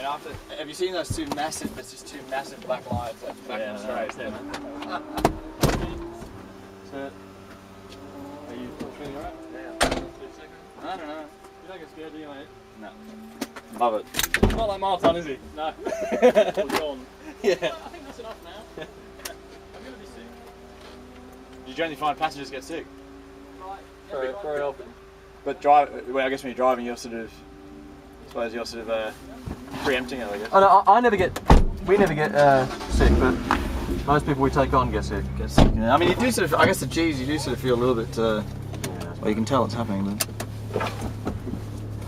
mean, after, have you seen those two massive, there's just two massive black lines back in straight? So, are you feeling alright? Yeah. I don't know. You don't get scared, do you, mate? No. Love it. Not like Martin, is he? No. Or John. Yeah. I think that's enough now. I'm going to be sick. Do you generally find passengers get sick? Right. Very often. But well, I guess when you're driving, you're sort of, I suppose you're sort of preempting it, I guess. Oh, no, we never get sick, but most people we take on get sick. Yeah, I mean, you do sort of, I guess the G's, you do sort of feel a little bit, well, you can tell what's happening, but...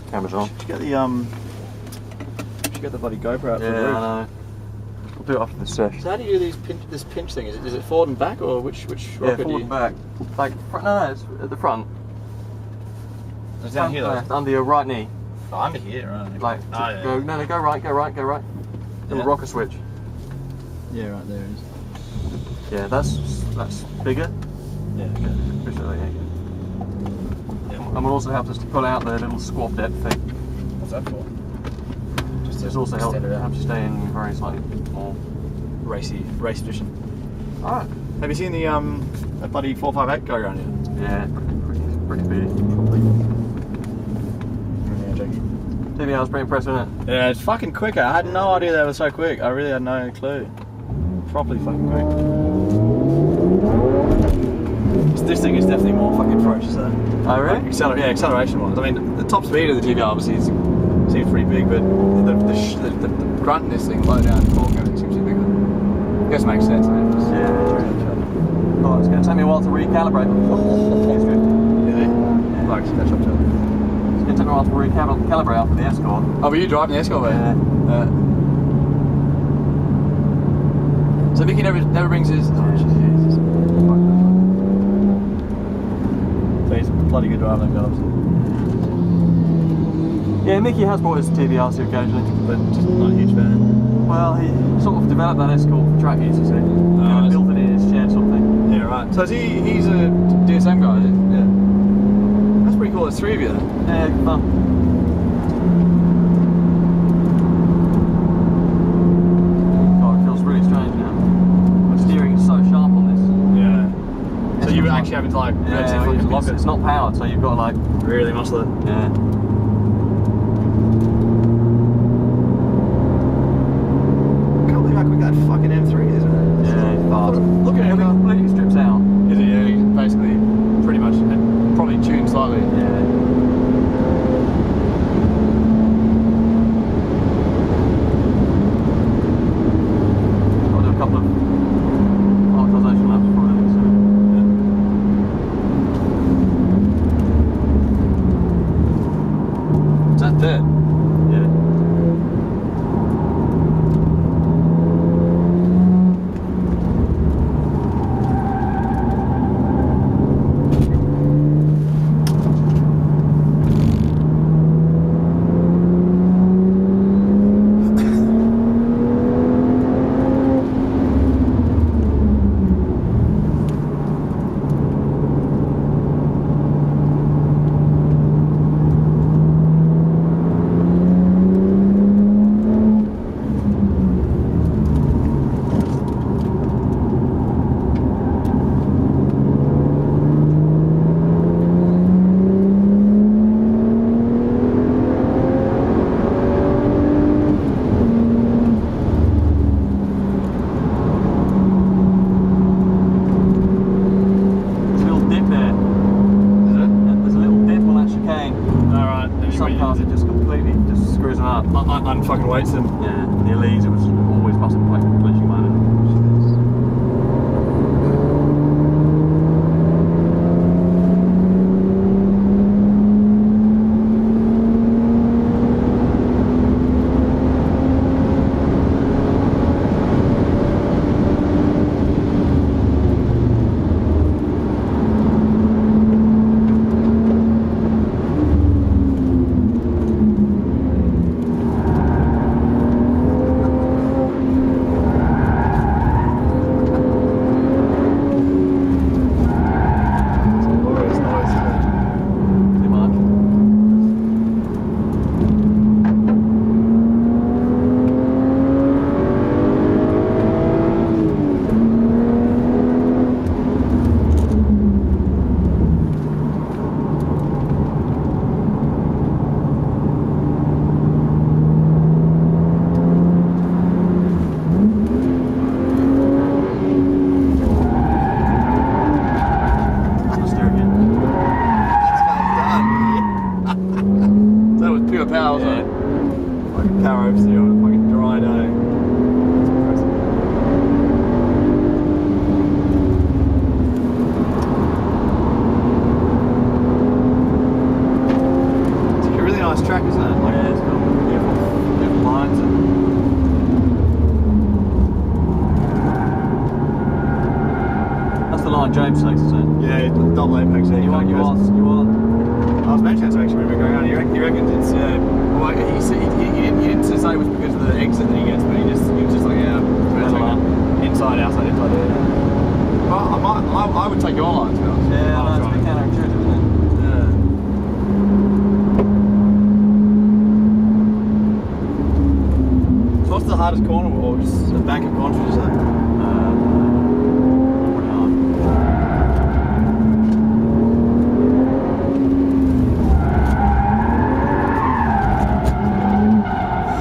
Camera's on. Should you get the bloody GoPro out for the Yeah, roof? I know. We'll do it after this session. So how do you do this pinch thing? Is it forward and back, or which Yeah, rocket do forward you... and back. Like, no, it's at the front. It's down here, though. Left, under your right knee. Oh, under here, right. Like, yeah. go right. Little rocker switch. Yeah, right, there it is. Yeah, that's bigger. Yeah, okay. Appreciate that, yeah. And will also help us to pull out the little squab depth thing. What's that for? Just It's also helps extend it out. you stay in very slightly more Race edition. Alright. Have you seen the that bloody 458 go around here? Yeah, pretty big. Yeah, Jackie. TV, I was pretty impressed with it. Yeah, it's fucking quicker. I had no idea they were so quick. I really had no clue. Properly fucking quick. This thing is definitely more fucking ferocious though. Oh really? Like, acceleration wise. I mean, the top speed of the TVR obviously seems pretty big, but the grunt in this thing, low down, torque, everything seems to be bigger. I guess it makes sense. Yeah, true. Oh, it's going to take me a while to recalibrate. It's good. Really? Yeah. Like, catch up to it. It's going to take me a while to recalibrate after the Escort. Oh, were you driving the Escort, mate? Yeah. So Mickey never brings his... Oh, Jesus. So he's a bloody good driver, then, obviously. Yeah, Mickey has brought his TVRC occasionally. But just not a huge fan. Well, he sort of developed that Escort for track use, you see. And built it in his shed sort of thing. Yeah, right. So he's a DSM guy, is he? Yeah. That's pretty cool, there's three of you then. Yeah, good fun. God, it feels really strange now. The steering is so sharp on this. Yeah. So you were actually having to like lock it. It's not powered, so you've got to like Really muscle it. yeah. I can't believe how quick that fucking M3 is, isn't it? Yeah, it's fast. Look at it. Everything completely strips out. Is it? Yeah, basically, pretty much, probably tuned slightly. Yeah. I'll do a couple of amortization laps before I leave, so. Is that dead? Yeah. There's a little dip there. Is it? There's a little dip on that chicane. Alright. Some cars it just completely just screws them up. Unfucking weights them. Yeah, the Elise it was always busting like glitching by it. power oversteer on a fucking dry day. That's impressive. It's a really nice track, isn't it? Like, Yeah, it's cool. beautiful lines and That's the line James takes, isn't it? yeah, double apex. Yeah, You are. I was mentioning that actually when we were going on. He reckons it's well, he didn't say it was because of the exit that he gets, but he was just like inside, outside, inside. Yeah. Well, I would take your line to be honest. Yeah, I know, it's a bit counterintuitive, isn't it? Yeah. So what's the hardest corner or just a bank of corners would you say? Pretty hard.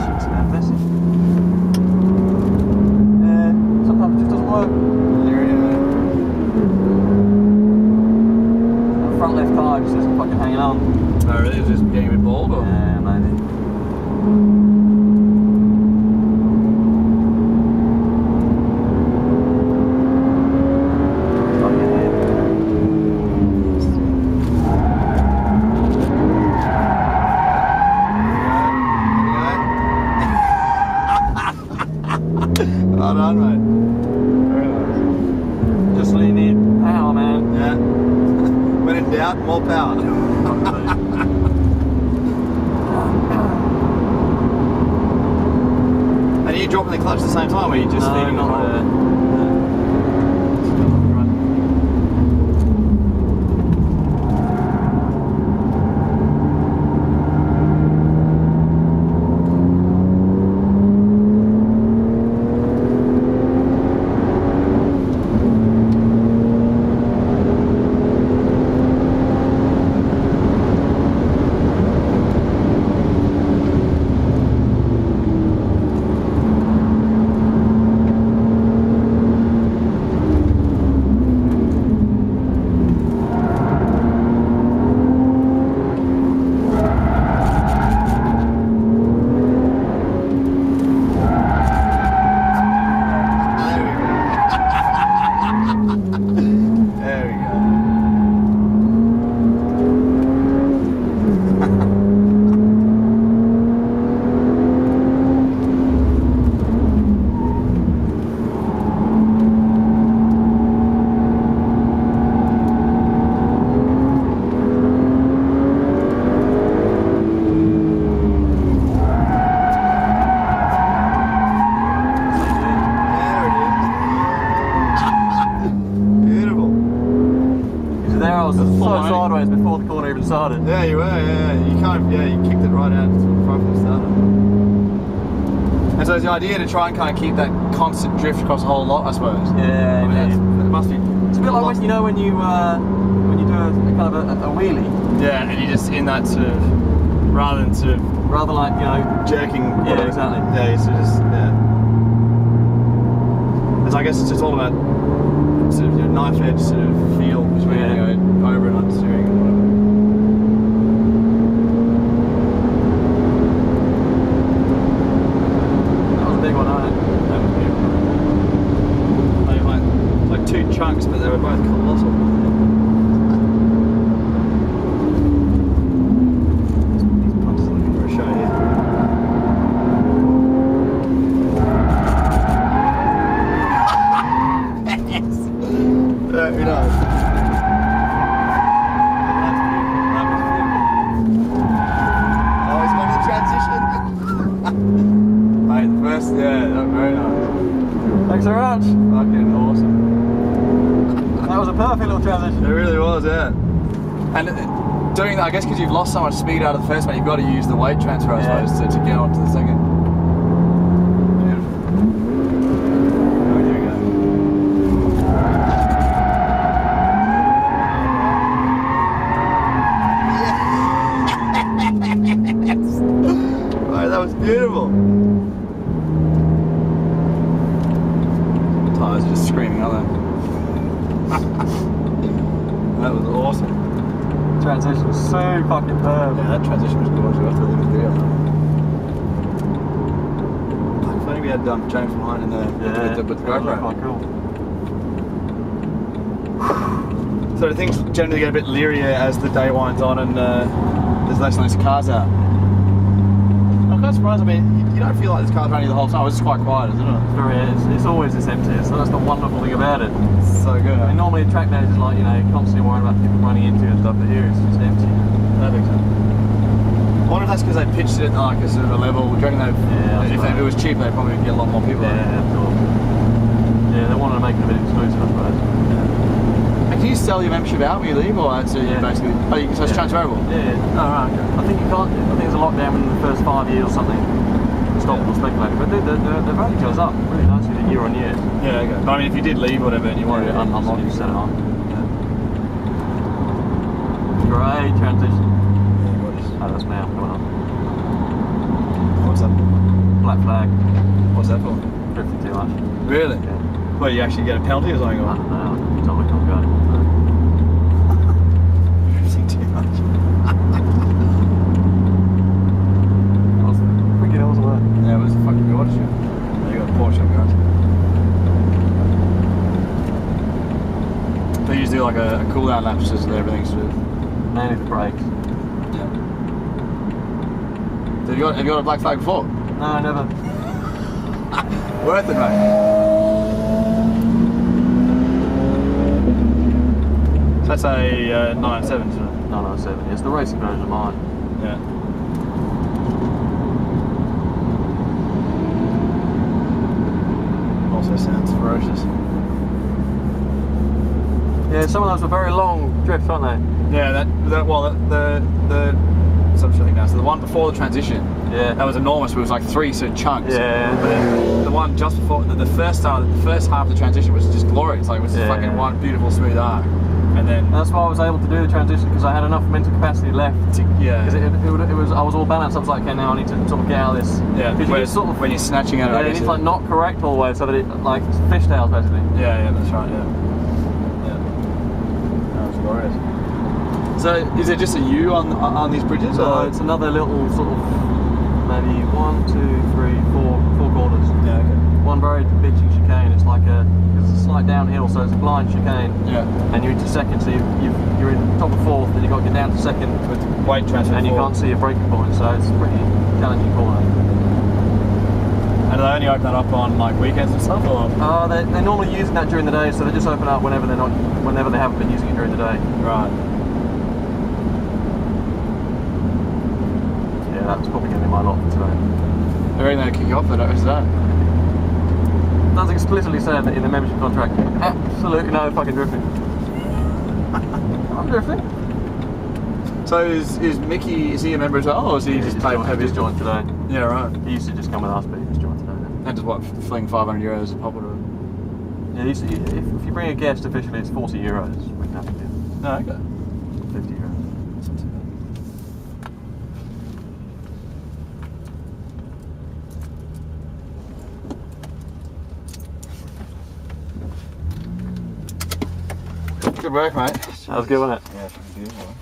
Shit's about messy. Yeah, sometimes it just doesn't work. The front left tyre just isn't fucking hanging on. Oh really? Is it just getting a bit bald or? Yeah, maybe. Fucking Well done, mate. Very nice. just lean in. Power, man. Yeah. When in doubt, more power. And are you dropping the clutch at the same time, or are you just feeding the not throttle? there. There we go. There it is. Beautiful. So there I was That's so full, eh? sideways before the corner even started. Yeah, you were, yeah. You kind of, you kicked it right out to the front from the start. And so it's the idea to try and kind of keep that constant drift across the whole lot, I suppose. Yeah, I mean, indeed. it must be. It's a bit like when you know when you do a kind of a wheelie, Yeah, and you're just in that sort of, rather than sort of rather like jerking. Yeah, exactly. Yeah, you sort of just, yeah. And so I guess it's just all about sort of your knife edge sort of feel between Yeah. over and understeering and whatever. that was a big one, wasn't it? That was beautiful. Like two chunks, but they were both colossal. These punches are looking for a show here. Very nice. That's beautiful. That was beautiful. Oh, he's going to the transition. Mate, the first, yeah, that was very nice. Thanks very much. Fucking awesome. That was a perfect little transition. It really was, yeah. And doing that, I guess because you've lost so much speed out of the first one, you've got to use the weight transfer, I Yeah. suppose, to get on to the second. Beautiful. Oh, here we go. Yes! Right, that was beautiful. The tyres are just screaming, aren't they? That was awesome. Transition was so fucking perfect. Yeah, that transition was gorgeous. I have to look at the video. had training from behind in the with the GoPro. Quite cool. So do things generally get a bit leerier as the day winds on and there's less and less cars out? I'm quite surprised. I mean, you don't feel like there's cars around you the whole time. It's just quite quiet, isn't it? It's always this empty. So that's the wonderful thing about it. It's so good. I mean, normally a track days is like, you know, constantly worrying about people running into you and stuff, but here it's just empty. Perfect. I wonder if that's because they pitched it like a sort of a level. Do you reckon if it was cheap, they'd probably get a lot more people? Yeah, of course. Yeah, they wanted to make it a bit exclusive, I suppose. And can you sell your membership out when you leave, or that's basically? So it's transferable. Yeah. Oh, right. Okay. I think you can't. I think there's a lockdown in the first 5 years or something. Stop people speculating, but the value goes up really nicely year on year. Yeah. Okay. But I mean, if you did leave or whatever, and you wanted to unlock it, set it on. Great transition. Oh, that's now coming on. What's that? Black flag. What's that for? Drifting too much. Really? Yeah. Well, you actually get a penalty or something? I don't know. Totally can't go. Drifting too much. Freaking hell, wasn't it? Yeah, it was a fucking gorgeous shoot. There you got a Porsche up, guys. They usually do like a cool down lap just so that everything's sort of. Mainly the brakes. Yeah. So have you got a black flag before? No, never. Worth it, mate. So that's a 997, isn't it? 997. It's the racing version of mine. Yeah. Also sounds ferocious. Yeah, some of those are very long drifts, aren't they? Yeah, the so I'm showing now. So the one before the transition, Yeah. that was enormous. But it was like 3 sort of chunks. Yeah. But then the one just before the first half of the transition was just glorious. Like it was just fucking one beautiful smooth arc. And then That's why I was able to do the transition, because I had enough mental capacity left. yeah. Because it was, I was all balanced. I was like, okay, now I need to sort of get out of this. Yeah, Because when, you sort of when you're snatching at it, yeah, I you guess need to like not correct all the way, so that it like fishtails basically. yeah, that's right, yeah. That was glorious. So, is it just a U on these bridges? So or? it's another little sort of maybe 1, 2, 3, 4 quarters. Yeah, okay. One very bitching chicane. It's like it's a slight downhill, so it's a blind chicane. Yeah. And you're into second, so you're in top of fourth, then you've got to get down to second, With weight transfer and you forward. can't see a braking point, so it's a pretty challenging corner. And do they only open that up on like weekends and stuff, or? They're normally using that during the day, so they just open up whenever they haven't been using it during the day. Right. Yeah, that's probably going to be my lot for today. I reckon they kick you off for that. Is that? That's explicitly said that in the membership contract. Absolutely no fucking drifting. I'm drifting. So is Mickey? Is he a member as well, or is he just playing heavy? Just joined today. Yeah, right. He used to just come with us, but he just joined today. And just what? Fling €500 a pop or whatever. Yeah, if you bring a guest officially, it's €40. We can have to give No, okay. €50. That's not too bad. Good work, mate. That was good, wasn't it? Yeah, fucking beautiful.